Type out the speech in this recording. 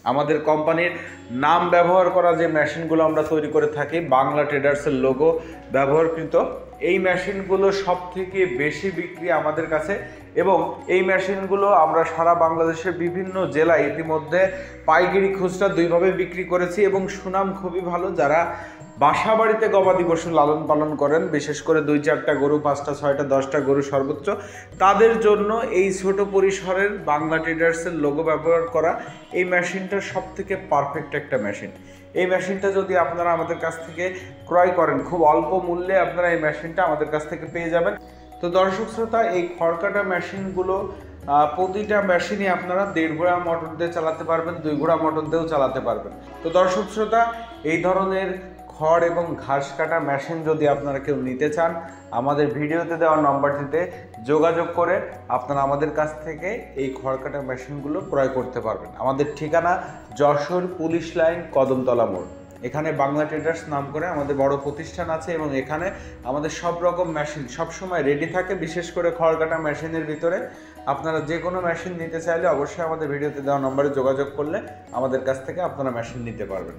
আমাদের কোম্পানির নাম ব্যবহার করা যে মেশিনগুলো আমরা তৈরি করে থাকি, বাংলা ট্রেডার্সের লোগো ব্যবহারকৃত এই মেশিনগুলো সব থেকে বেশি বিক্রি আমাদের কাছে, এবং এই মেশিনগুলো আমরা সারা বাংলাদেশের বিভিন্ন জেলায় ইতিমধ্যে পাইকারি খুচরা দুইভাবে বিক্রি করেছি এবং সুনাম খুবই ভালো। যারা বাসা বাড়িতে গবাদি পশু লালন পালন করেন, বিশেষ করে 2-4টা গরু, 5টা 6টা 10টা গরু সর্বোচ্চ, তাদের জন্য এই ছোট পরিসরের বাংলা ট্রেডার্সের লোগো ব্যবহার করা এই মেশিনটা সব থেকে পারফেক্ট একটা মেশিন। এই মেশিনটা যদি আপনারা আমাদের কাছ থেকে ক্রয় করেন, খুব অল্প মূল্যে আপনারা এই মেশিনটা আমাদের কাছ থেকে পেয়ে যাবেন। তো দর্শক শ্রোতা, এই খড়কাটা মেশিনগুলো প্রতিটা মেশিনই আপনারা 1.5 ঘোড়া মোটর দিয়ে চালাতে পারবেন, 2 ঘোড়া মোটর দিয়েও চালাতে পারবেন। তো দর্শক শ্রোতা, এই ধরনের খড় এবং ঘাস কাটা মেশিন যদি আপনারা কেউ নিতে চান, আমাদের ভিডিওতে দেওয়া নম্বরটিতে যোগাযোগ করে আপনারা আমাদের কাছ থেকে এই খড় কাটা মেশিনগুলো ক্রয় করতে পারবেন। আমাদের ঠিকানা যশোর পুলিশ লাইন, কদমতলা মোড়। এখানে বাংলা ট্রেডার্স নাম করে আমাদের বড় প্রতিষ্ঠান আছে এবং এখানে আমাদের সব রকম মেশিন সবসময় রেডি থাকে। বিশেষ করে খড় কাটা মেশিনের ভিতরে আপনারা যে কোনো মেশিন নিতে চাইলে অবশ্যই আমাদের ভিডিওতে দেওয়া নম্বরে যোগাযোগ করলে আমাদের কাছ থেকে আপনারা মেশিন নিতে পারবেন।